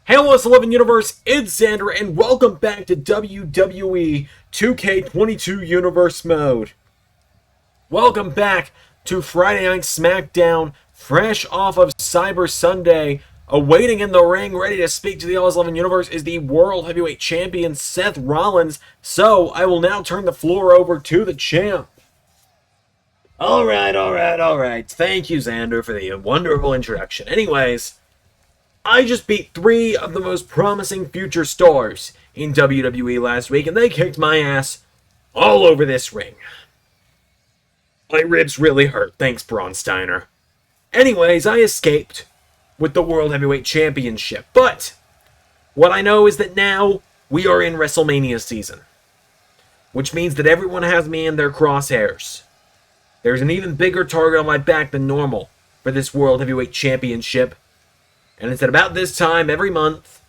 Hey LS11 Universe, it's Xander, and welcome back to WWE 2K22 Universe Mode. Welcome back to Friday Night Smackdown, fresh off of Cyber Sunday. Awaiting in the ring, ready to speak to the LS11 Universe is the World Heavyweight Champion, Seth Rollins. So, I will now turn the floor over to the champ. Alright. Thank you, Xander, for the wonderful introduction. Anyways, I just beat 3 of the most promising future stars in WWE last week, and they kicked my ass all over this ring. My ribs really hurt, thanks Braun Steiner. Anyways, I escaped with the World Heavyweight Championship, but what I know is that now we are in WrestleMania season, which means that everyone has me in their crosshairs. There's an even bigger target on my back than normal for this World Heavyweight Championship. And it's at about this time every month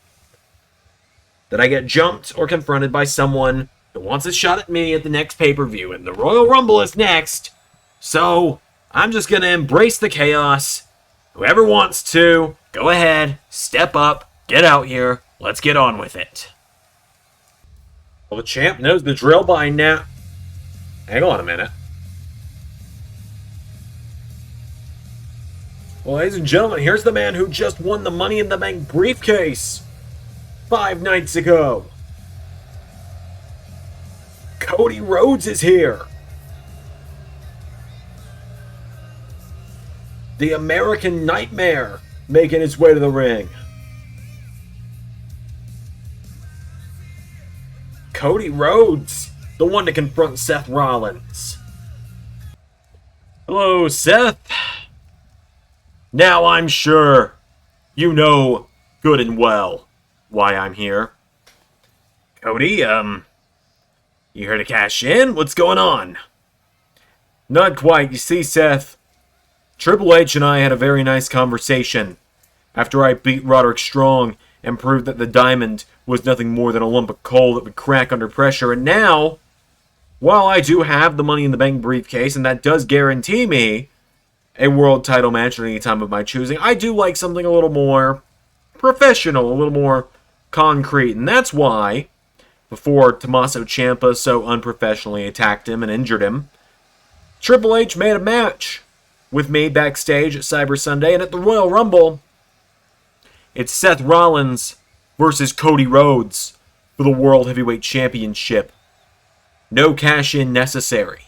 that I get jumped or confronted by someone who wants a shot at me at the next pay-per-view. And the Royal Rumble is next. So, I'm just going to embrace the chaos. Whoever wants to, go ahead, step up, get out here. Let's get on with it. Well, the champ knows the drill by now. Hang on a minute. Well, ladies and gentlemen, here's the man who just won the Money in the Bank briefcase 5 nights ago. Cody Rhodes is here. The American Nightmare making his way to the ring. Cody Rhodes, the one to confront Seth Rollins. Hello, Seth. Now I'm sure you know good and well why I'm here. Cody, you here to cash in? What's going on? Not quite. You see, Seth, Triple H and I had a very nice conversation after I beat Roderick Strong and proved that the diamond was nothing more than a lump of coal that would crack under pressure. And now, while I do have the Money in the Bank briefcase, and that does guarantee me a world title match at any time of my choosing, I do like something a little more professional, a little more concrete. And that's why, before Tommaso Ciampa so unprofessionally attacked him and injured him, Triple H made a match with me backstage at Cyber Sunday. And at the Royal Rumble, it's Seth Rollins versus Cody Rhodes for the World Heavyweight Championship. No cash-in necessary.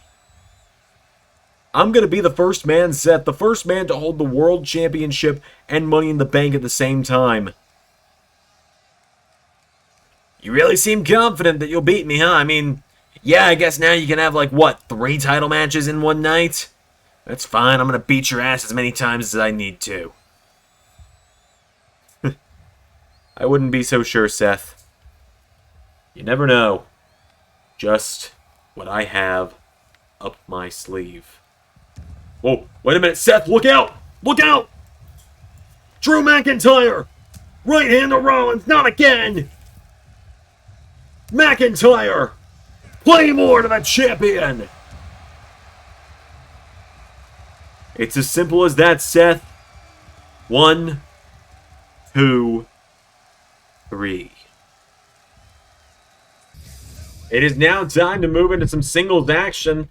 I'm going to be the first man, Seth, the first man to hold the World Championship and Money in the Bank at the same time. You really seem confident that you'll beat me, huh? I mean, yeah, I guess now you can have, 3 title matches in one night? That's fine, I'm going to beat your ass as many times as I need to. I wouldn't be so sure, Seth. You never know just what I have up my sleeve. Whoa, wait a minute, Seth, look out! Look out! Drew McIntyre! Right hand to Rollins, not again! McIntyre! Claymore to the champion! It's as simple as that, Seth. 1, 2, 3. It is now time to move into some singles action.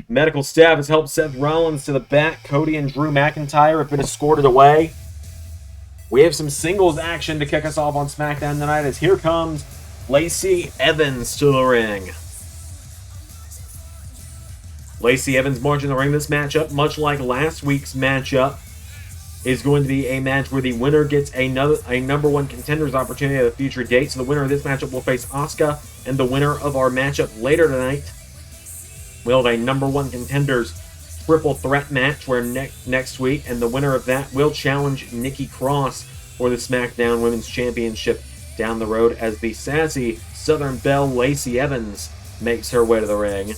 Medical staff has helped Seth Rollins to the back. Cody and Drew McIntyre have been escorted away. We have some singles action to kick us off on SmackDown tonight as here comes Lacey Evans to the ring. Lacey Evans marching the ring. This matchup, much like last week's matchup, is going to be a match where the winner gets a number 1 contenders opportunity at a future date. So the winner of this matchup will face Asuka, and the winner of our matchup later tonight we'll have a number 1 contenders triple threat match where next week, and the winner of that will challenge Nikki Cross for the SmackDown Women's Championship down the road as the sassy Southern Belle Lacey Evans makes her way to the ring.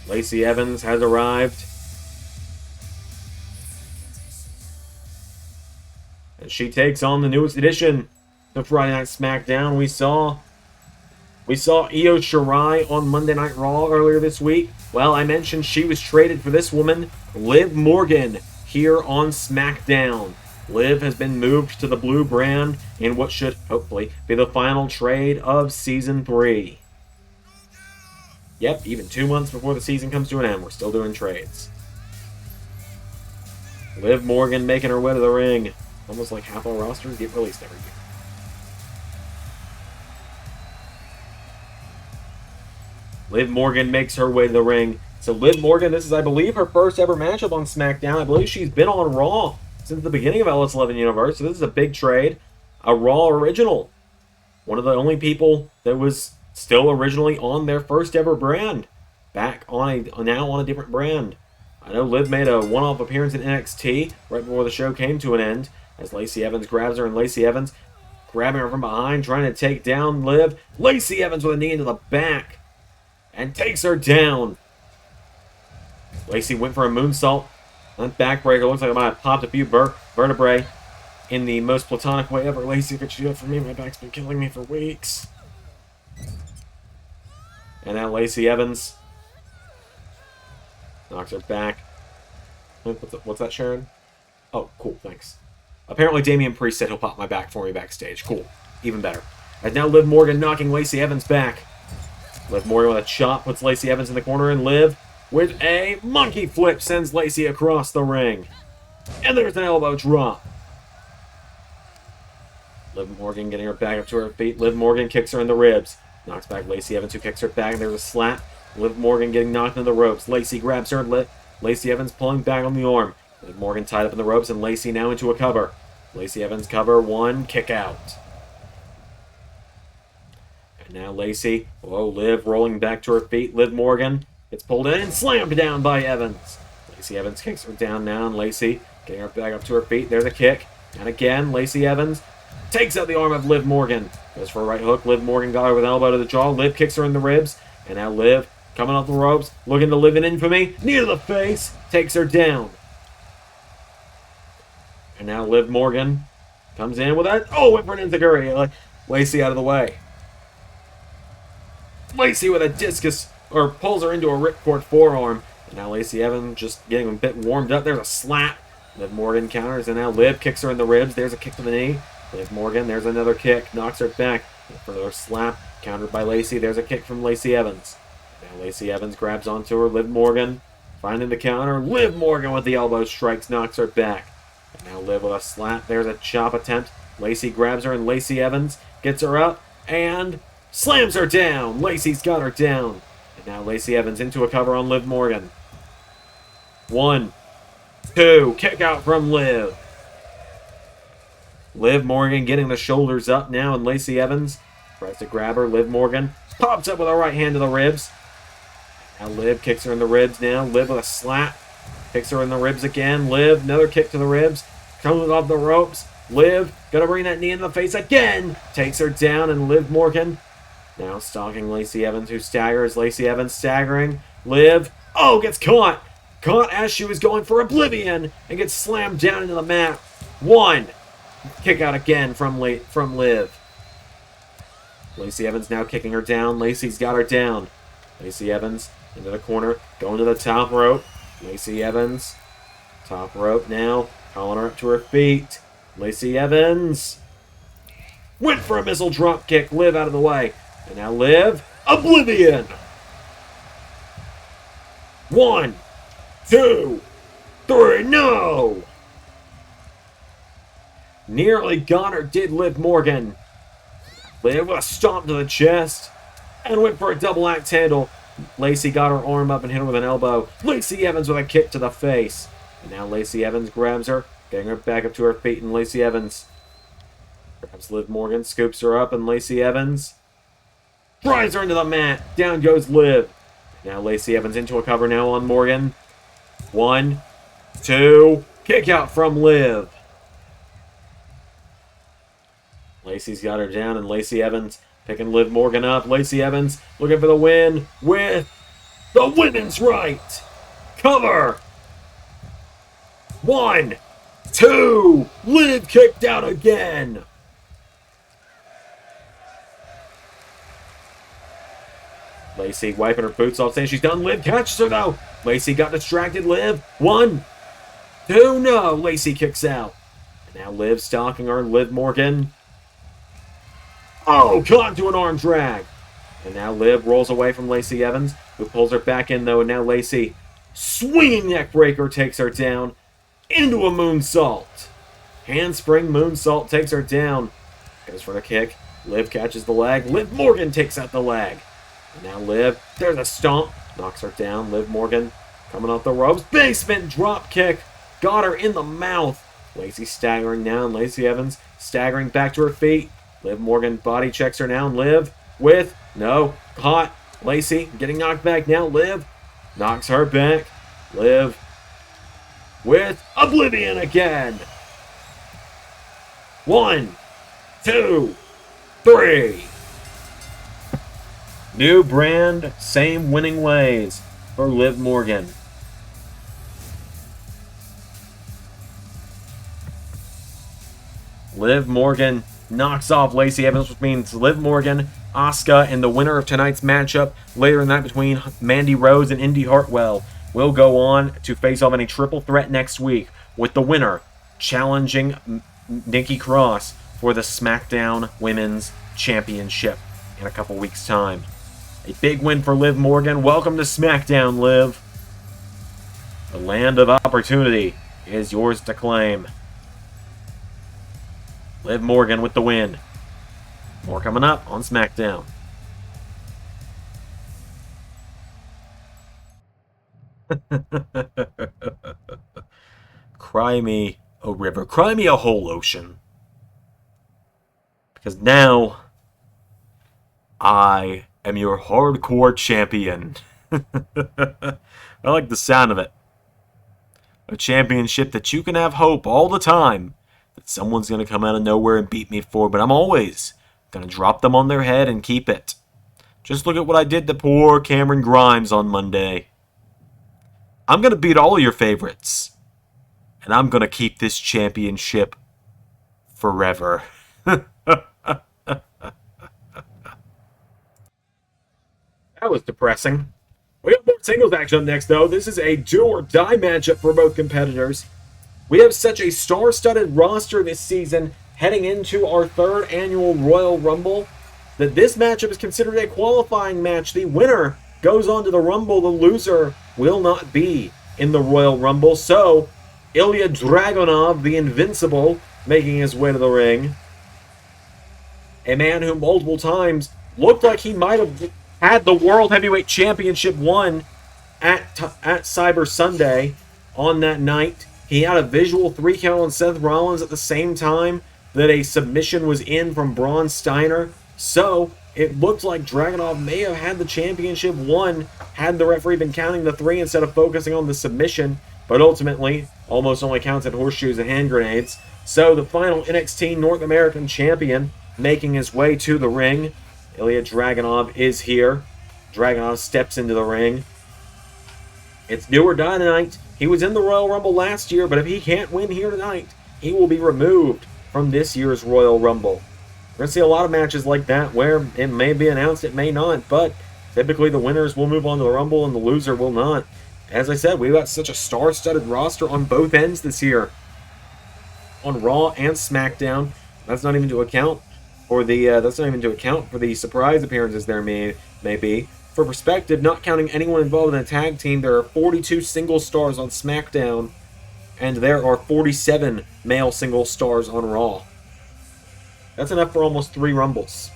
Lacey Evans has arrived. And she takes on the newest edition of Friday Night Smackdown. We saw We saw Io Shirai on Monday Night Raw earlier this week. Well, I mentioned she was traded for this woman, Liv Morgan, here on SmackDown. Liv has been moved to the blue brand in what should, hopefully, be the final trade of Season 3. Yep, even 2 months before the season comes to an end, we're still doing trades. Liv Morgan making her way to the ring. Almost like half our rosters get released every year. Liv Morgan makes her way to the ring. So Liv Morgan, this is, I believe, her first ever matchup on SmackDown. I believe she's been on Raw since the beginning of LS11 Universe. So this is a big trade. A Raw original. One of the only people that was still originally on their first ever brand. Back on now on a different brand. I know Liv made a one-off appearance in NXT right before the show came to an end. As Lacey Evans grabs her, and Lacey Evans grabbing her from behind, trying to take down Liv. Lacey Evans with a knee into the back. And takes her down. Lacey went for a moonsault. That backbreaker looks like I might have popped a few vertebrae in the most platonic way ever. Lacey, could you do it for me? My back's been killing me for weeks. And now Lacey Evans knocks her back. What's that, Sharon? Oh, cool, thanks. Apparently Damian Priest said he'll pop my back for me backstage. Cool, even better. And now Liv Morgan knocking Lacey Evans back. Liv Morgan with a chop puts Lacey Evans in the corner, and Liv with a monkey flip sends Lacey across the ring. And there's an elbow drop. Liv Morgan getting her back up to her feet. Liv Morgan kicks her in the ribs. Knocks back Lacey Evans, who kicks her back, and there's a slap. Liv Morgan getting knocked into the ropes. Lacey grabs her, and Lacey Evans pulling back on the arm. Liv Morgan tied up in the ropes, and Lacey now into a cover. Lacey Evans cover, one, kick out. And now Lacey, Liv rolling back to her feet. Liv Morgan gets pulled in and slammed down by Evans. Lacey Evans kicks her down now, and Lacey getting her back up to her feet. There's a kick. And again, Lacey Evans takes out the arm of Liv Morgan. Goes for a right hook. Liv Morgan got her with an elbow to the jaw. Liv kicks her in the ribs. And now Liv coming off the ropes, looking to live in infamy. Knee to the face. Takes her down. And now Liv Morgan comes in with that. Oh, went for an enziguri. Lacey out of the way. Lacey with a discus, or pulls her into a ripcord forearm. And now Lacey Evans just getting a bit warmed up. There's a slap. Liv Morgan counters, and now Liv kicks her in the ribs. There's a kick to the knee. Liv Morgan, there's another kick. Knocks her back. Further slap. Countered by Lacey. There's a kick from Lacey Evans. Now Lacey Evans grabs onto her. Liv Morgan finding the counter. Liv Morgan with the elbow strikes. Knocks her back. And now Liv with a slap. There's a chop attempt. Lacey grabs her, and Lacey Evans gets her up. And slams her down. Lacey's got her down. And now Lacey Evans into a cover on Liv Morgan. 1, 2, kick out from Liv. Liv Morgan getting the shoulders up now, and Lacey Evans tries to grab her. Liv Morgan pops up with a right hand to the ribs. Now Liv kicks her in the ribs now. Liv with a slap. Kicks her in the ribs again. Liv, another kick to the ribs. Comes off the ropes. Liv, gonna bring that knee in the face again. Takes her down, and Liv Morgan now stalking Lacey Evans, who staggers. Lacey Evans staggering. Liv, gets caught. Caught as she was going for Oblivion, and gets slammed down into the mat. 1. Kick out again from Liv. Lacey Evans now kicking her down. Lacey's got her down. Lacey Evans into the corner, going to the top rope. Lacey Evans, top rope now, calling her up to her feet. Lacey Evans went for a missile drop kick. Liv out of the way. And now Liv, Oblivion. 1, 2, 3, no! Nearly got her, did Liv Morgan. Liv with a stomp to the chest. And went for a double axe handle. Lacey got her arm up and hit her with an elbow. Lacey Evans with a kick to the face. And now Lacey Evans grabs her, getting her back up to her feet, and Lacey Evans grabs Liv Morgan, scoops her up, and Lacey Evans drives her into the mat. Down goes Liv. Now Lacey Evans into a cover now on Morgan. 1, 2, kick out from Liv. Lacey's got her down, and Lacey Evans picking Liv Morgan up. Lacey Evans looking for the win with the women's right. Cover. 1, 2, Liv kicked out again. Lacey wiping her boots off, saying she's done. Liv catches her, though. Lacey got distracted. Liv, 1, 2, no. Lacey kicks out. And now Liv stalking her. Liv Morgan. Oh, caught to an arm drag. And now Liv rolls away from Lacey Evans, who pulls her back in, though. And now Lacey, swinging neck breaker, takes her down into a moonsault. Handspring moonsault takes her down. Goes for the kick. Liv catches the leg. Liv Morgan takes out the leg. And now Liv, there's a stomp. Knocks her down. Liv Morgan coming off the ropes. Basement drop kick. Got her in the mouth. Lacey staggering down. Lacey Evans staggering back to her feet. Liv Morgan body checks her down. Liv with, no, caught. Lacey getting knocked back now. Liv knocks her back. Liv with Oblivion again. 1, 2, 3. New brand, same winning ways for Liv Morgan. Liv Morgan knocks off Lacey Evans, which means Liv Morgan, Asuka, and the winner of tonight's matchup later in the night between Mandy Rhodes and Indy Hartwell will go on to face off in a triple threat next week, with the winner challenging Nikki Cross for the Smackdown Women's Championship in a couple weeks' time. A big win for Liv Morgan. Welcome to SmackDown, Liv. The land of opportunity is yours to claim. Liv Morgan with the win. More coming up on SmackDown. Cry me a river. Cry me a whole ocean. Because now, I am your hardcore champion. I like the sound of it. A championship that you can have hope all the time that someone's going to come out of nowhere and beat me for, but I'm always going to drop them on their head and keep it. Just look at what I did to poor Cameron Grimes on Monday. I'm going to beat all of your favorites. And I'm going to keep this championship forever. That was depressing. We have more singles action up next, though. This is a do-or-die matchup for both competitors. We have such a star-studded roster this season heading into our third annual Royal Rumble that this matchup is considered a qualifying match. The winner goes on to the Rumble. The loser will not be in the Royal Rumble. So, Ilya Draganov, the Invincible, making his way to the ring. A man who multiple times looked like he might have had the World Heavyweight Championship won at Cyber Sunday on that night. He had a visual 3 count on Seth Rollins at the same time that a submission was in from Braun Steiner. So, it looked like Dragunov may have had the championship won had the referee been counting the 3 instead of focusing on the submission. But ultimately, almost only counted horseshoes and hand grenades. So, the final NXT North American champion making his way to the ring. Ilya Dragunov is here. Dragunov steps into the ring. It's do or die tonight. He was in the Royal Rumble last year, but if he can't win here tonight, he will be removed from this year's Royal Rumble. We're going to see a lot of matches like that where it may be announced, it may not, but typically the winners will move on to the Rumble and the loser will not. As I said, we've got such a star-studded roster on both ends this year. On Raw and SmackDown. That's not even to account for the surprise appearances there may be. For perspective, not counting anyone involved in a tag team, there are 42 single stars on SmackDown, and there are 47 male single stars on Raw. That's enough for almost 3 Rumbles.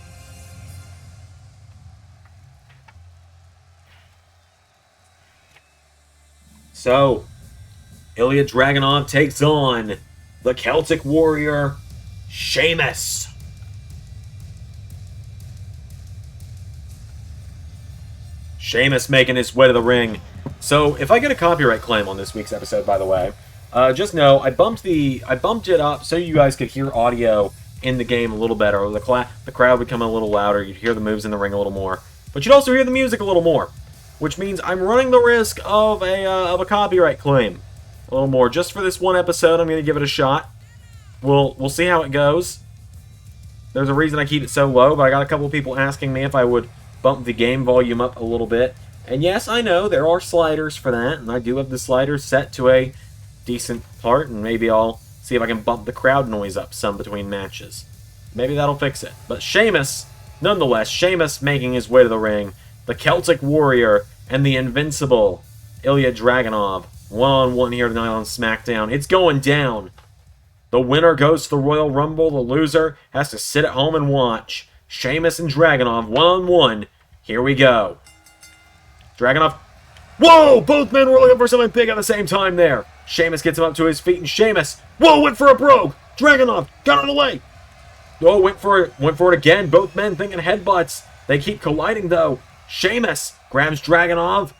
So, Ilya Dragunov takes on the Celtic Warrior, Sheamus. Sheamus making his way to the ring. So, if I get a copyright claim on this week's episode, by the way, just know I bumped it up so you guys could hear audio in the game a little better. The crowd would come a little louder. You'd hear the moves in the ring a little more, but you'd also hear the music a little more, which means I'm running the risk of a copyright claim a little more. Just for this one episode, I'm going to give it a shot. We'll see how it goes. There's a reason I keep it so low, but I got a couple of people asking me if I would bump the game volume up a little bit. And yes, I know there are sliders for that, and I do have the sliders set to a decent part, and maybe I'll see if I can bump the crowd noise up some between matches. Maybe that'll fix it. But Sheamus, nonetheless, Sheamus making his way to the ring, the Celtic Warrior, and the invincible Ilya Draganov, one-on-one here tonight on SmackDown. It's going down. The winner goes to the Royal Rumble. The loser has to sit at home and watch. Sheamus and Draganov, one-on-one. Here we go. Draganov. Whoa! Both men were looking for something big at the same time there. Sheamus gets him up to his feet, and Sheamus, whoa, went for a brogue. Draganov got out of the way. Oh, went for it again. Both men thinking headbutts. They keep colliding, though. Sheamus grabs Draganov,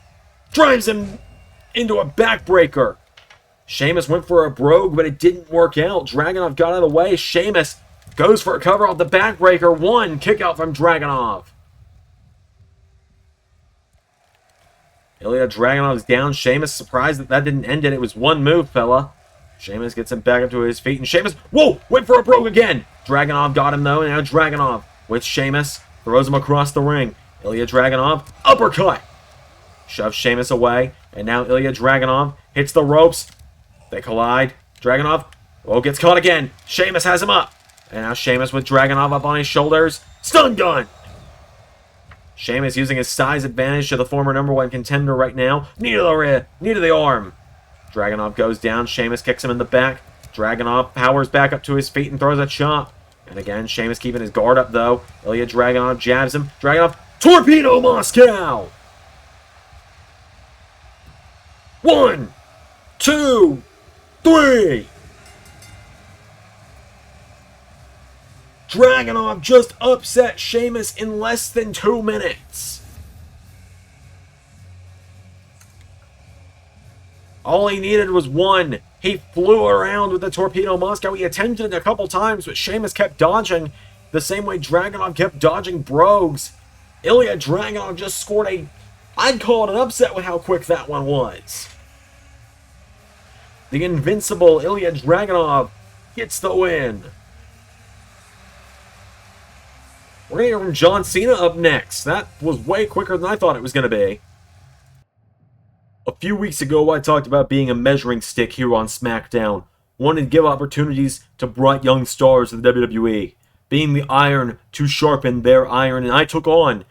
drives him into a backbreaker. Sheamus went for a brogue, but it didn't work out. Draganov got out of the way. Sheamus goes for a cover off the backbreaker. One kick out from Draganov. Ilya Dragunov's down. Sheamus surprised that didn't end it. It was one move, fella. Sheamus gets him back up to his feet, and Sheamus, whoa, went for a brogue again. Draganov got him, though, and now Draganov with Sheamus throws him across the ring. Ilya Dragunov, uppercut. Shoves Sheamus away, and now Ilya Dragunov hits the ropes. They collide. Dragunov, oh, gets caught again. Sheamus has him up. And now Sheamus with Dragunov up on his shoulders. Stun gun! Sheamus using his size advantage to the former #1 contender right now. Knee to the arm. Dragunov goes down. Sheamus kicks him in the back. Dragunov powers back up to his feet and throws a chop. And again, Sheamus keeping his guard up, though. Ilya Dragunov jabs him. Dragunov, Torpedo Moscow! 1, 2, 3! Dragunov just upset Sheamus in less than 2 minutes. All he needed was one. He flew around with the Torpedo Moscow. He attempted it a couple times, but Sheamus kept dodging the same way Dragunov kept dodging brogues. Ilya Dragunov just scored I'd call it an upset with how quick that one was. The invincible Ilya Dragunov gets the win. We're going to hear from John Cena up next. That was way quicker than I thought it was going to be. A few weeks ago, I talked about being a measuring stick here on SmackDown, wanting to give opportunities to bright young stars of the WWE, being the iron to sharpen their iron, and I took on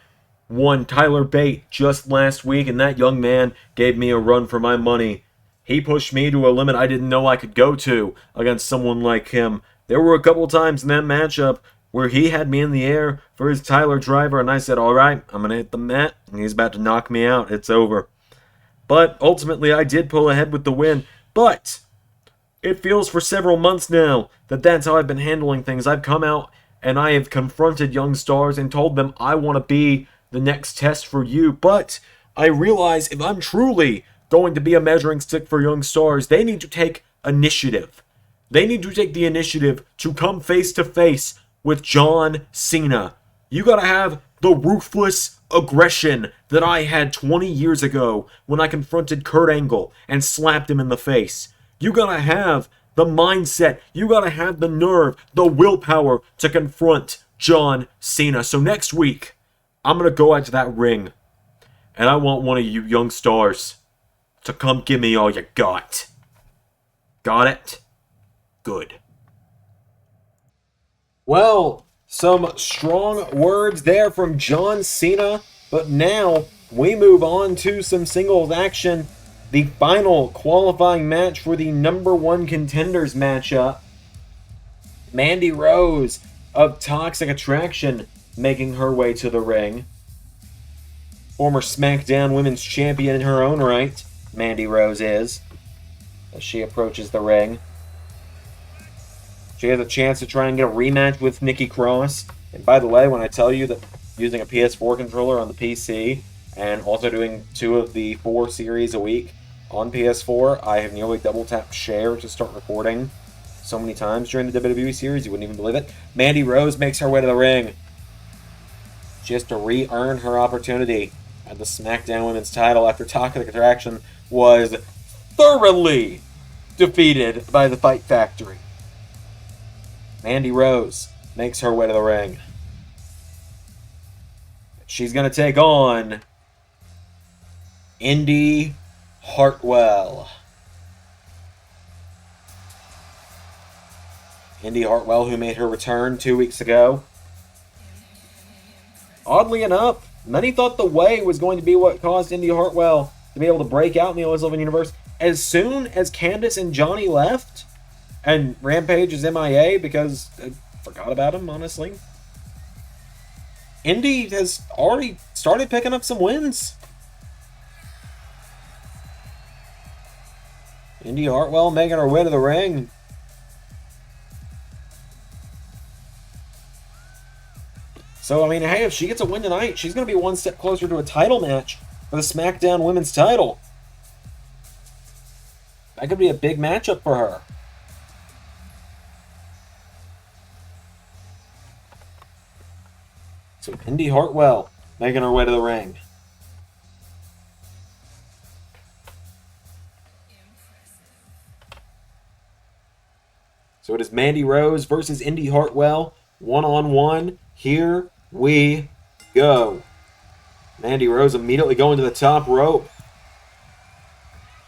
one Tyler Bate just last week, and that young man gave me a run for my money. He pushed me to a limit I didn't know I could go to against someone like him. There were a couple times in that matchup where he had me in the air for his Tyler driver, and I said, alright, I'm going to hit the mat, and he's about to knock me out. It's over. But ultimately, I did pull ahead with the win. But it feels for several months now that that's how I've been handling things. I've come out and I have confronted young stars and told them I want to be the next test for you. But I realize if I'm truly going to be a measuring stick for young stars, they need to take initiative. They need to take the initiative to come face to face with John Cena. You gotta have the ruthless aggression that I had 20 years ago when I confronted Kurt Angle and slapped him in the face. You gotta have the mindset, you gotta have the nerve, the willpower to confront John Cena. So next week, I'm gonna go out to that ring, and I want one of you young stars to come give me all you got. Got it? Good. Well, some strong words there from John Cena, but now we move on to some singles action. The final qualifying match for the #1 contenders matchup. Mandy Rose of Toxic Attraction making her way to the ring. Former SmackDown Women's Champion in her own right, Mandy Rose is, as she approaches the ring. She has a chance to try and get a rematch with Nikki Cross. And by the way, when I tell you that using a PS4 controller on the PC and also doing 2 of the 4 series a week on PS4, I have nearly double-tapped share to start recording so many times during the WWE series, you wouldn't even believe it. Mandy Rose makes her way to the ring. She has to re-earn her opportunity at the SmackDown Women's title after Toxic Attraction was thoroughly defeated by the Fight Factory. Mandy Rose makes her way to the ring. she's going to take on Indy Hartwell. Indy Hartwell, who made her return 2 weeks ago. Oddly enough, many thought the way was going to be what caused Indy Hartwell to be able to break out in the LS11 Universe. As soon as Candice and Johnny left, and Rampage is MIA because I forgot about him, honestly, Indy has already started picking up some wins. Indy Hartwell making her way to the ring. So, I mean, hey, if she gets a win tonight, she's going to be one step closer to a title match for the SmackDown Women's title. That could be a big matchup for her. So, Indy Hartwell making her way to the ring. So it is Mandy Rose versus Indy Hartwell, one-on-one. Here we go. Mandy Rose immediately going to the top rope.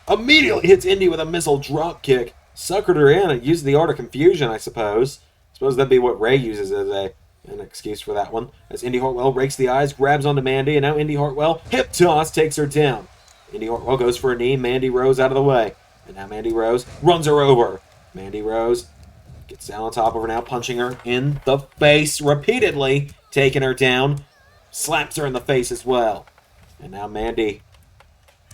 Immediately hits Indy with a missile drop kick. Suckered her in and used the art of confusion, I suppose. Suppose that'd be what Ray uses as an excuse for that one. As Indy Hartwell rakes the eyes, grabs onto Mandy, and now Indy Hartwell, hip toss, takes her down. Indy Hartwell goes for a knee. Mandy Rose out of the way. And now Mandy Rose runs her over. Mandy Rose gets down on top of her now, punching her in the face repeatedly, taking her down, slaps her in the face as well. And now Mandy,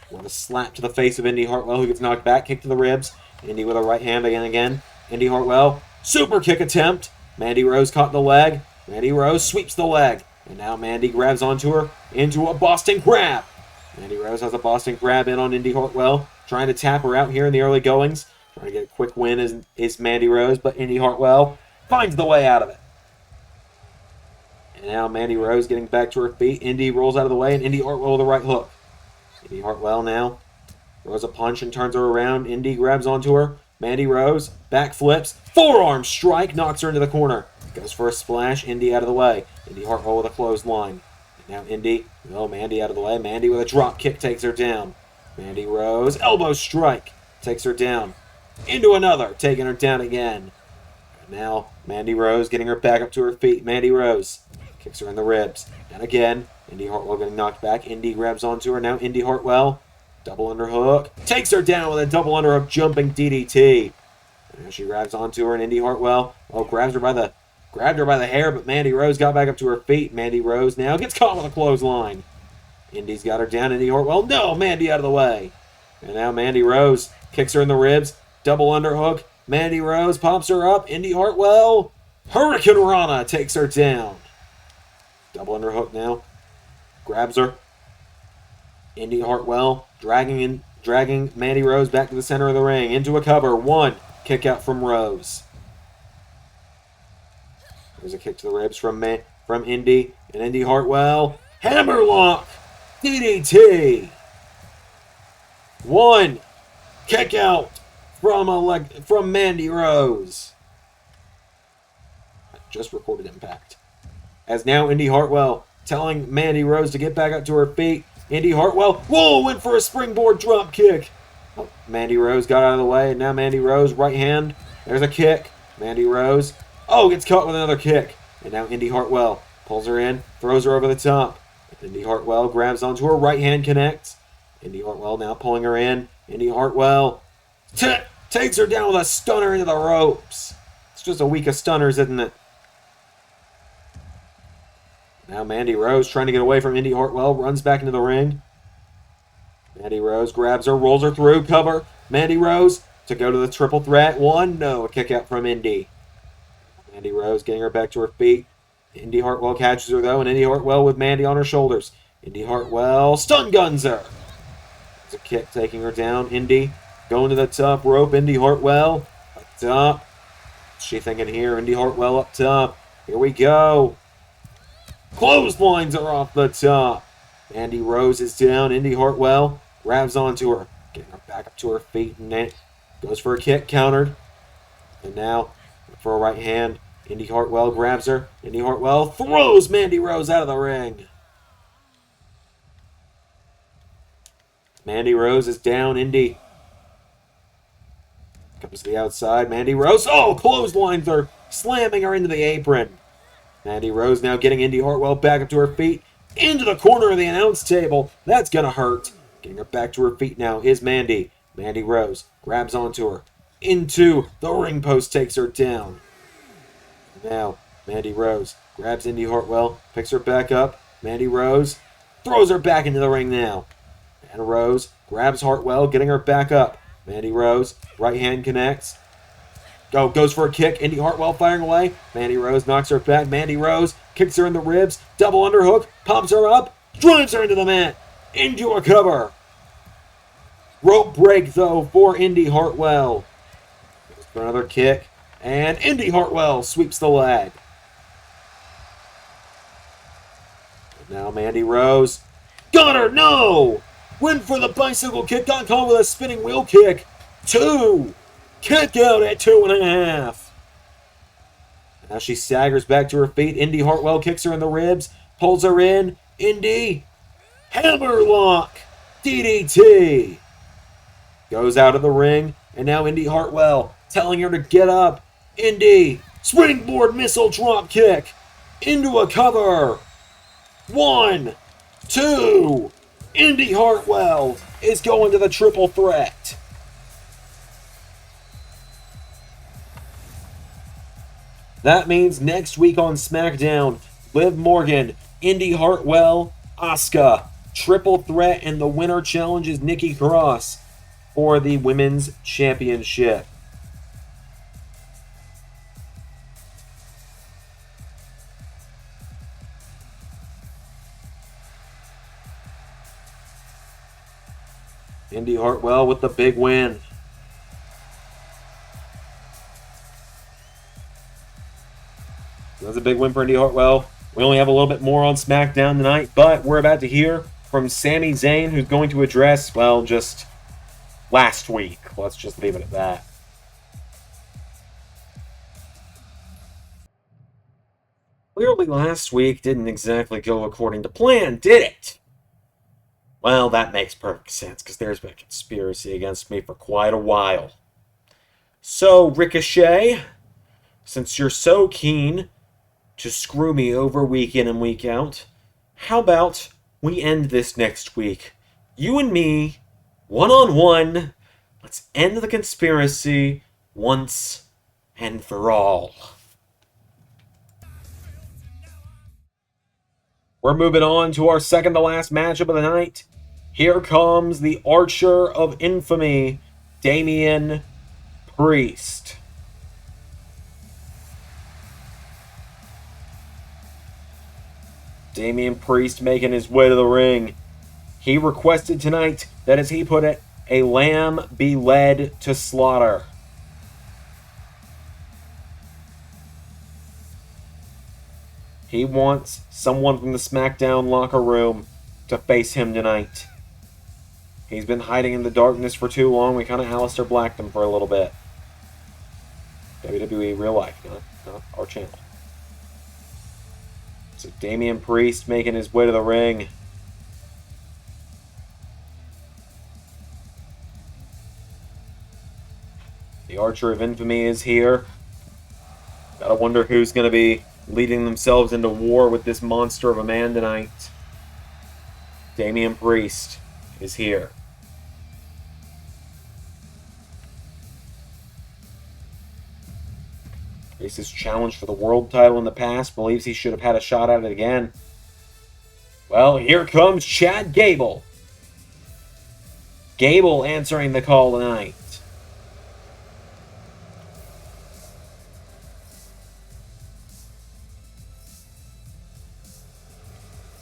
what a slap to the face of Indy Hartwell, who gets knocked back, kick to the ribs. Indy with a right hand again. Indy Hartwell, super kick attempt. Mandy Rose caught the leg. Mandy Rose sweeps the leg. And now Mandy grabs onto her into a Boston Crab. Mandy Rose has a Boston Crab in on Indy Hartwell, trying to tap her out here in the early goings. Trying to get a quick win is Mandy Rose, but Indy Hartwell finds the way out of it. And now Mandy Rose getting back to her feet. Indy rolls out of the way, and Indy Hartwell with a right hook. Indy Hartwell now throws a punch and turns her around. Indy grabs onto her. Mandy Rose back flips. Forearm strike knocks her into the corner. Goes for a splash. Indy out of the way. Indy Hartwell with a clothesline. And now Mandy out of the way. Mandy with a drop kick takes her down. Mandy Rose elbow strike takes her down. Into another, taking her down again. And now Mandy Rose getting her back up to her feet. Mandy Rose kicks her in the ribs. And again, Indy Hartwell getting knocked back. Indy grabs onto her. Now Indy Hartwell, double underhook, takes her down with a double underhook jumping DDT. And now she grabs onto her, and Indy Hartwell, grabbed her by the hair, but Mandy Rose got back up to her feet. Mandy Rose now gets caught with a clothesline. Indy's got her down. Indy Hartwell, no, Mandy out of the way. And now Mandy Rose kicks her in the ribs. Double underhook. Mandy Rose pops her up. Indy Hartwell, Hurricane Rana takes her down. Double underhook now. Grabs her. Indy Hartwell dragging Mandy Rose back to the center of the ring. Into a cover. One. Kick out from Rose. There's a kick to the ribs from Indy. And Indy Hartwell. Hammerlock. DDT. One. Kick out from Mandy Rose. I just recorded Impact. As now Indy Hartwell telling Mandy Rose to get back up to her feet. Indy Hartwell, went for a springboard drop kick. Mandy Rose got out of the way, and now Mandy Rose, right hand. There's a kick. Mandy Rose, gets caught with another kick. And now Indy Hartwell pulls her in, throws her over the top. Indy Hartwell grabs onto her, right hand connects. Indy Hartwell now pulling her in. Indy Hartwell takes her down with a stunner into the ropes. It's just a week of stunners, isn't it? Now Mandy Rose trying to get away from Indy Hartwell, runs back into the ring. Mandy Rose grabs her, rolls her through, cover. Mandy Rose to go to the triple threat. One, no, a kick out from Indy. Mandy Rose getting her back to her feet. Indy Hartwell catches her though, and Indy Hartwell with Mandy on her shoulders. Indy Hartwell stun guns her. There's a kick taking her down. Indy going to the top rope. Indy Hartwell up top. What's she thinking here? Indy Hartwell up top. Here we go. Clotheslines are off the top. Mandy Rose is down. Indy Hartwell grabs onto her, getting her back up to her feet, and goes for a kick, countered. And now for a right hand. Indy Hartwell grabs her. Indy Hartwell throws Mandy Rose out of the ring. Mandy Rose is down. Indy comes to the outside. Mandy Rose. Oh, clotheslines her, slamming her into the apron. Mandy Rose now getting Indy Hartwell back up to her feet. Into the corner of the announce table. That's going to hurt. Getting her back to her feet now is Mandy. Mandy Rose grabs onto her. Into the ring post, takes her down. Now, Mandy Rose grabs Indy Hartwell, picks her back up. Mandy Rose throws her back into the ring now. Mandy Rose grabs Hartwell, getting her back up. Mandy Rose, right hand connects. Goes for a kick. Indy Hartwell firing away. Mandy Rose knocks her back. Mandy Rose kicks her in the ribs. Double underhook. Pops her up. Drives her into the mat. Into a cover. Rope break, though, for Indy Hartwell. Goes for another kick. And Indy Hartwell sweeps the leg. And now Mandy Rose. Got her! No! Went for the bicycle kick. Got caught with a spinning wheel kick. 2. Kick out at 2.5. Now she staggers back to her feet. Indy Hartwell kicks her in the ribs. Pulls her in. Indy. Hammerlock. DDT. Goes out of the ring. And now Indy Hartwell telling her to get up. Indy. Springboard missile drop kick. Into a cover. 1, 2. Indy Hartwell is going to the triple threat. That means next week on Smackdown, Liv Morgan, Indy Hartwell, Asuka, triple threat, and the winner challenges Nikki Cross for the Women's Championship. Indy Hartwell with the big win. That's a big win for Indy Hartwell. We only have a little bit more on SmackDown tonight, but we're about to hear from Sami Zayn, who's going to address, well, just last week. Let's just leave it at that. Clearly last week didn't exactly go according to plan, did it? Well, that makes perfect sense, because there's been a conspiracy against me for quite a while. So, Ricochet, since you're so keen to screw me over week in and week out, how about we end this next week? You and me, one-on-one. Let's end the conspiracy once and for all. We're moving on to our second-to-last matchup of the night. Here comes the Archer of Infamy, Damian Priest. Damian Priest making his way to the ring. He requested tonight that, as he put it, a lamb be led to slaughter. He wants someone from the SmackDown locker room to face him tonight. He's been hiding in the darkness for too long. We kind of Aleister Blacked him for a little bit. WWE real life, not our channel. So Damian Priest making his way to the ring. The Archer of Infamy is here. Gotta wonder who's going to be leading themselves into war with this monster of a man tonight. Damian Priest is here. Priest has challenged for the world title in the past, believes he should have had a shot at it again. Well, here comes Chad Gable. Gable answering the call tonight.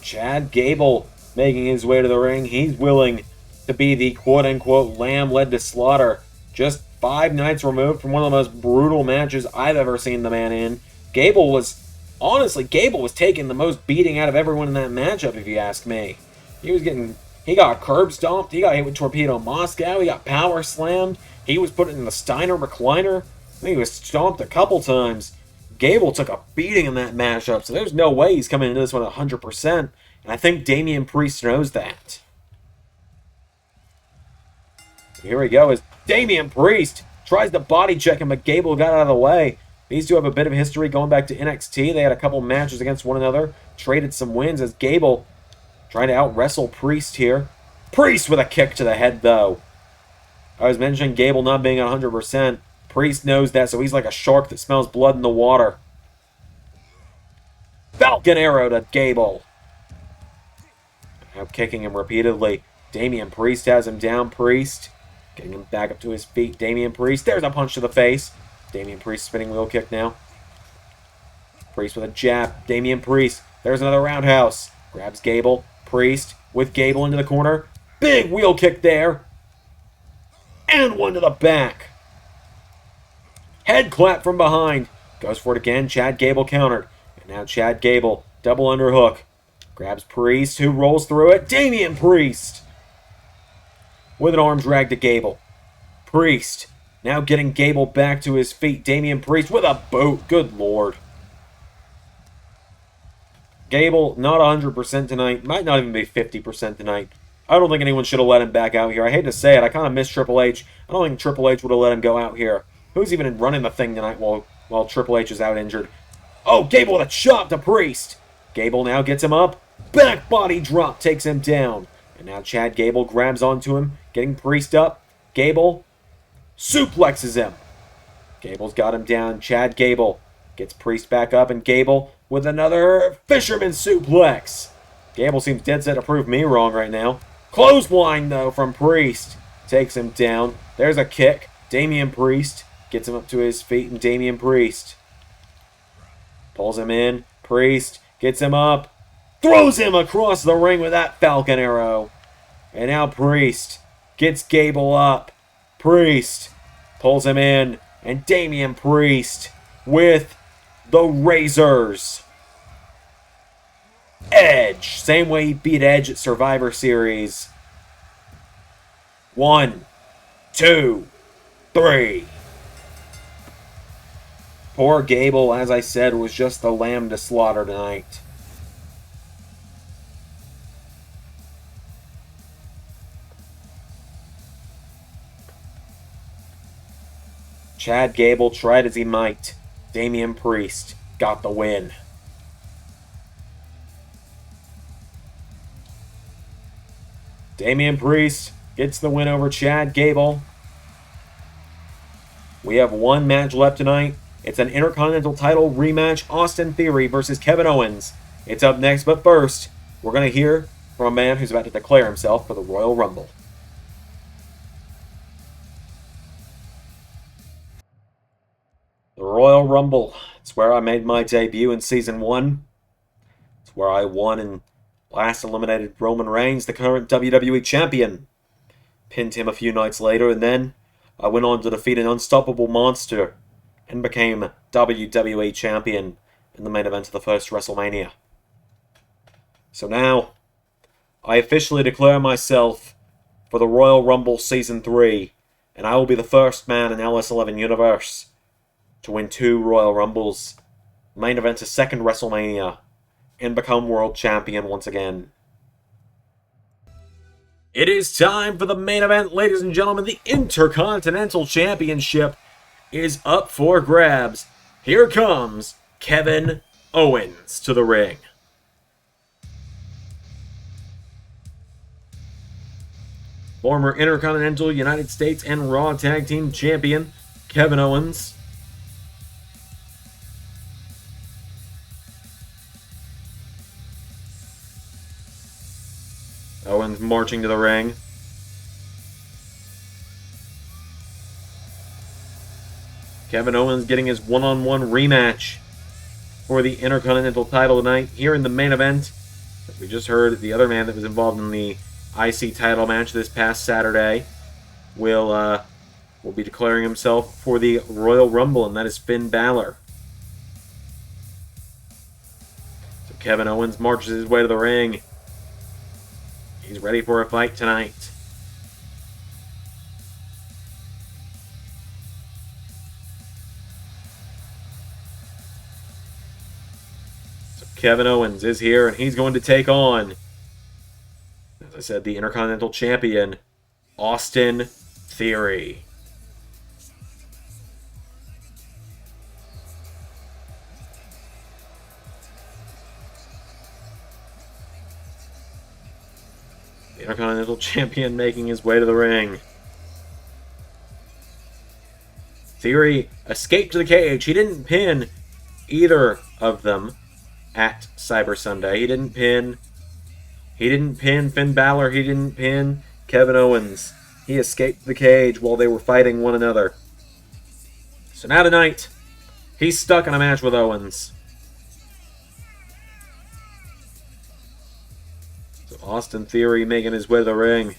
Chad Gable making his way to the ring. He's willing to be the quote-unquote lamb led to slaughter. Just 5 nights removed from one of the most brutal matches I've ever seen the man in. Gable was taking the most beating out of everyone in that matchup, if you ask me. He got curb stomped. He got hit with Torpedo Moscow. He got power slammed. He was put in the Steiner recliner. I think he was stomped a couple times. Gable took a beating in that matchup, so there's no way he's coming into this one 100%. And I think Damian Priest knows that. Here we go as Damian Priest tries to body check him, but Gable got out of the way. These two have a bit of history going back to NXT. They had a couple matches against one another, traded some wins as Gable trying to out-wrestle Priest here. Priest with a kick to the head, though. I was mentioning Gable not being 100%. Priest knows that, so he's like a shark that smells blood in the water. Falcon arrow to Gable. Now kicking him repeatedly. Damian Priest has him down. Priest getting him back up to his feet. Damian Priest. There's a punch to the face. Damian Priest spinning wheel kick now. Priest with a jab. Damian Priest. There's another roundhouse. Grabs Gable. Priest with Gable into the corner. Big wheel kick there. And one to the back. Head clap from behind. Goes for it again. Chad Gable countered. And now Chad Gable. Double underhook. Grabs Priest, who rolls through it. Damian Priest with an arm drag to Gable. Priest now getting Gable back to his feet. Damian Priest with a boot. Good lord. Gable not 100% tonight. Might not even be 50% tonight. I don't think anyone should have let him back out here. I hate to say it. I kind of miss Triple H. I don't think Triple H would have let him go out here. Who's even running the thing tonight while Triple H is out injured? Oh, Gable with a chop to Priest. Gable now gets him up. Back body drop takes him down. And now Chad Gable grabs onto him, getting Priest up. Gable suplexes him. Gable's got him down. Chad Gable gets Priest back up, and Gable with another fisherman suplex. Gable seems dead set to prove me wrong right now. Clothesline, though, from Priest. Takes him down. There's a kick. Damian Priest gets him up to his feet, and Damian Priest pulls him in. Priest gets him up. Throws him across the ring with that Falcon arrow. And now Priest gets Gable up. Priest pulls him in. And Damian Priest with the Razors. Edge. Same way he beat Edge at Survivor Series. 1, 2, 3. Poor Gable, as I said, was just the lamb to slaughter tonight. Chad Gable tried as he might. Damian Priest got the win. Damian Priest gets the win over Chad Gable. We have one match left tonight. It's an Intercontinental title rematch, Austin Theory versus Kevin Owens. It's up next, but first, we're going to hear from a man who's about to declare himself for the Royal Rumble. The Royal Rumble. It's where I made my debut in Season 1. It's where I won and last eliminated Roman Reigns, the current WWE Champion. Pinned him a few nights later, and then I went on to defeat an unstoppable monster and became WWE Champion in the main event of the first WrestleMania. So now, I officially declare myself for the Royal Rumble Season 3, and I will be the first man in LS11 Universe to win 2 Royal Rumbles, main event a second WrestleMania, and become World Champion once again. It is time for the main event, ladies and gentlemen. The Intercontinental Championship is up for grabs. Here comes Kevin Owens to the ring. Former Intercontinental, United States, and Raw Tag Team Champion, Kevin Owens. Owens marching to the ring. Kevin Owens getting his one-on-one rematch for the Intercontinental title tonight here in the main event. As we just heard, the other man that was involved in the IC title match this past Saturday will be declaring himself for the Royal Rumble, and that is Finn Balor. So Kevin Owens marches his way to the ring. He's ready for a fight tonight. So Kevin Owens is here, and he's going to take on, as I said, the Intercontinental Champion, Austin Theory. The Intercontinental Champion making his way to the ring. Theory escaped to the cage. He didn't pin either of them at Cyber Sunday. He didn't pin Finn Balor. He didn't pin Kevin Owens. He escaped the cage while they were fighting one another. So now tonight, he's stuck in a match with Owens. So Austin Theory making his way to the ring.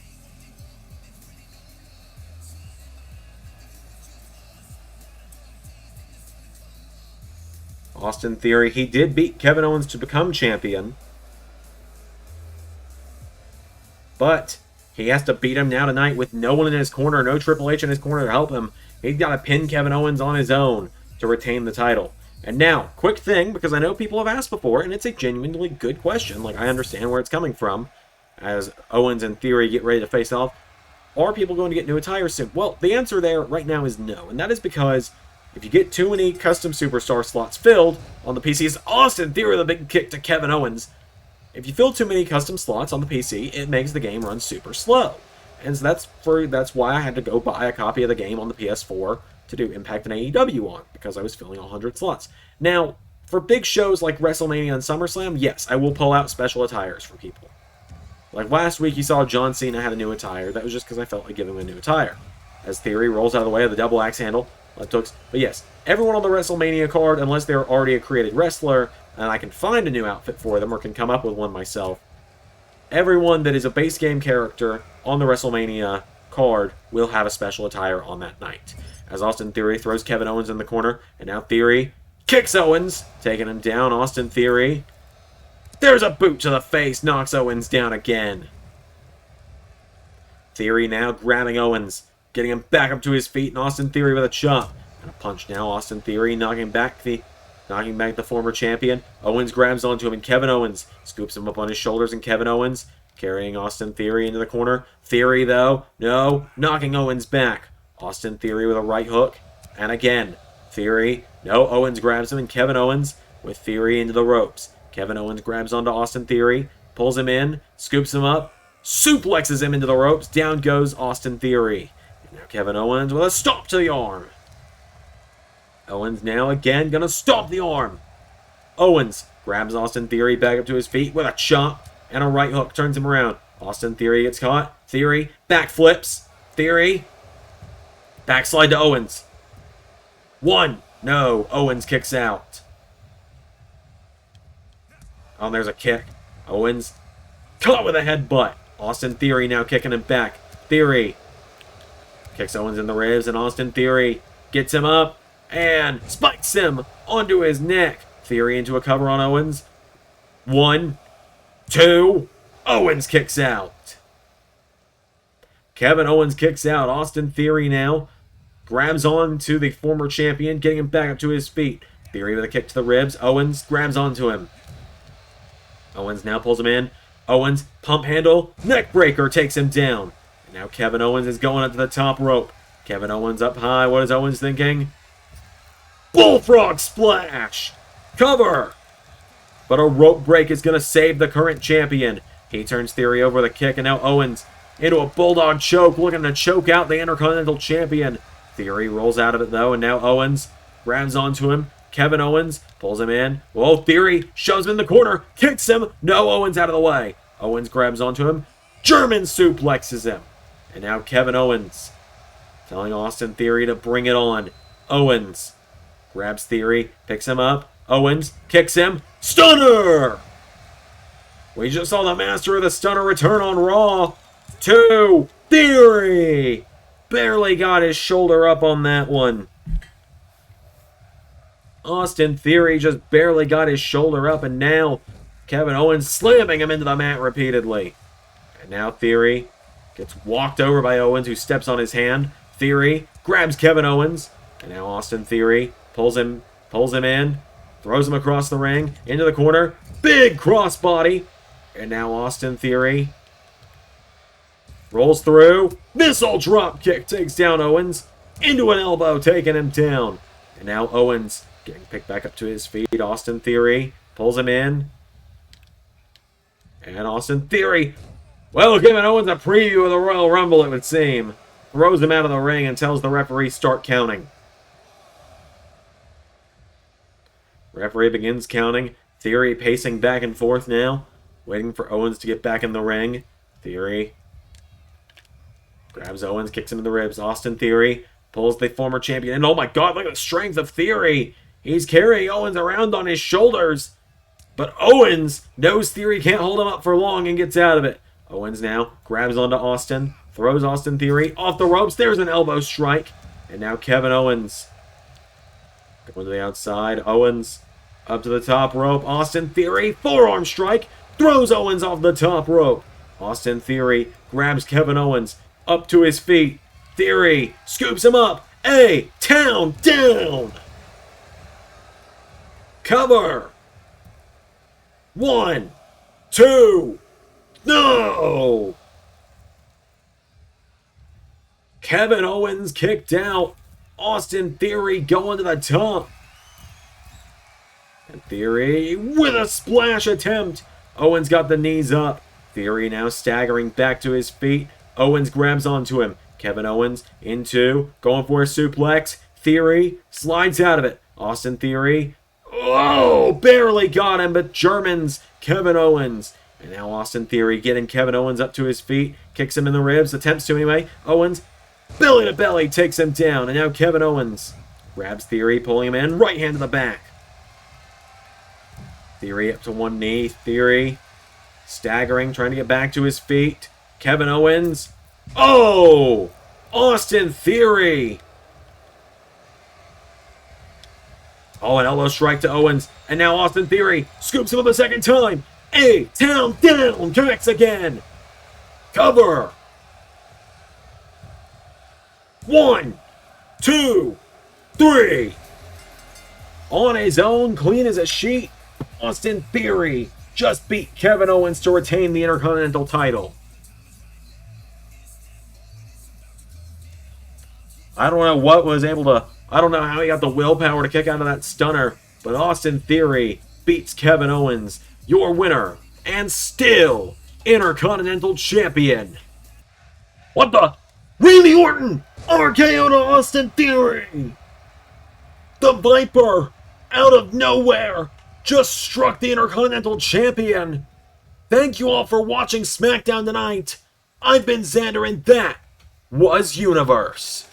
Austin Theory, he did beat Kevin Owens to become champion. But he has to beat him now tonight with no one in his corner, no Triple H in his corner to help him. He's got to pin Kevin Owens on his own to retain the title. And now, quick thing, because I know people have asked before, and it's a genuinely good question. Like, I understand where it's coming from as Owens and Theory get ready to face off. Are people going to get new attire soon? Well, the answer there right now is no. And that is because if you get too many custom superstar slots filled on the PC, it's Austin Theory with a big kick to Kevin Owens. If you fill too many custom slots on the PC, it makes the game run super slow. And so that's why I had to go buy a copy of the game on the PS4 to do Impact and AEW on, because I was filling 100 slots. Now, for big shows like WrestleMania and SummerSlam, yes, I will pull out special attires for people. Like last week, you saw John Cena had a new attire. That was just because I felt like giving him a new attire. As Theory rolls out of the way of the double axe handle, left hooks. But yes, everyone on the WrestleMania card, unless they're already a created wrestler, and I can find a new outfit for them or can come up with one myself, everyone that is a base game character on the WrestleMania card will have a special attire on that night. As Austin Theory throws Kevin Owens in the corner, and now Theory kicks Owens, taking him down. Austin Theory, there's a boot to the face, knocks Owens down again. Theory now grabbing Owens, getting him back up to his feet, and Austin Theory with a chop. And a punch now, Austin Theory knocking back the former champion. Owens grabs onto him, and Kevin Owens scoops him up on his shoulders, and Kevin Owens carrying Austin Theory into the corner. Theory, though, no, knocking Owens back. Austin Theory with a right hook, and again, Theory, no, Owens grabs him, and Kevin Owens with Theory into the ropes. Kevin Owens grabs onto Austin Theory, pulls him in, scoops him up, suplexes him into the ropes, down goes Austin Theory. And now Kevin Owens with a stomp to the arm. Owens now again gonna stomp the arm. Owens grabs Austin Theory back up to his feet with a chop and a right hook, turns him around. Austin Theory gets caught. Theory backflips. Theory backslide to Owens. One. No. Owens kicks out. Oh, and there's a kick. Owens caught with a headbutt. Austin Theory now kicking him back. Theory kicks Owens in the ribs, and Austin Theory gets him up and spikes him onto his neck. Theory into a cover on Owens. 1, 2. Owens kicks out. Kevin Owens kicks out. Austin Theory now grabs on to the former champion, getting him back up to his feet. Theory with a kick to the ribs. Owens grabs onto him. Owens now pulls him in. Owens, pump handle, neck breaker, takes him down. And now Kevin Owens is going up to the top rope. Kevin Owens up high. What is Owens thinking? Bullfrog splash! Cover! But a rope break is going to save the current champion. He turns Theory over with a kick, and now Owens into a bulldog choke, looking to choke out the Intercontinental Champion. Theory rolls out of it, though, and now Owens grabs onto him. Kevin Owens pulls him in. Whoa, Theory shoves him in the corner, kicks him. No, Owens out of the way. Owens grabs onto him. German suplexes him. And now Kevin Owens telling Austin Theory to bring it on. Owens grabs Theory, picks him up. Owens kicks him. Stunner! We just saw the master of the stunner return on Raw. 2. Theory! Barely got his shoulder up on that one. Austin Theory just barely got his shoulder up, and now Kevin Owens slamming him into the mat repeatedly. And now Theory gets walked over by Owens, who steps on his hand. Theory grabs Kevin Owens, and now Austin Theory pulls him in, throws him across the ring, into the corner. Big crossbody. And now Austin Theory Rolls through. Missile drop kick takes down Owens. Into an elbow, taking him down. And now Owens getting picked back up to his feet. Austin Theory pulls him in. And Austin Theory, well, giving Owens a preview of the Royal Rumble, it would seem. Throws him out of the ring and tells the referee start counting. Referee begins counting. Theory pacing back and forth now, waiting for Owens to get back in the ring. Theory grabs Owens, kicks him in the ribs. Austin Theory pulls the former champion. And oh my god, look at the strength of Theory. He's carrying Owens around on his shoulders. But Owens knows Theory can't hold him up for long and gets out of it. Owens now grabs onto Austin, throws Austin Theory off the ropes. There's an elbow strike. And now Kevin Owens going to the outside. Owens up to the top rope. Austin Theory, forearm strike, throws Owens off the top rope. Austin Theory grabs Kevin Owens up to his feet. Theory scoops him up. Town down. Cover. 1, 2, no! Kevin Owens kicked out. Austin Theory going to the top. And Theory with a splash attempt. Owens got the knees up. Theory now staggering back to his feet. Owens grabs onto him. Kevin Owens into, going for a suplex. Theory slides out of it. Austin Theory, oh, barely got him, but Germans Kevin Owens. And now Austin Theory getting Kevin Owens up to his feet. Kicks him in the ribs, attempts to anyway. Owens, belly to belly, takes him down. And now Kevin Owens grabs Theory, pulling him in. Right hand to the back. Theory up to one knee. Theory staggering, trying to get back to his feet. Kevin Owens. Oh! Austin Theory. Oh, an elbow strike to Owens. And now Austin Theory scoops him up a second time. Town down. Connects again. Cover. 1, 2, 3. On his own, clean as a sheet, Austin Theory just beat Kevin Owens to retain the Intercontinental title. I don't know what was able to... I don't know how he got the willpower to kick out of that stunner, but Austin Theory beats Kevin Owens, your winner, and still Intercontinental Champion. What the? Randy Orton! RKO to Austin Theory! The Viper, out of nowhere, just struck the Intercontinental Champion. Thank you all for watching SmackDown tonight. I've been Xander, and that was Universe.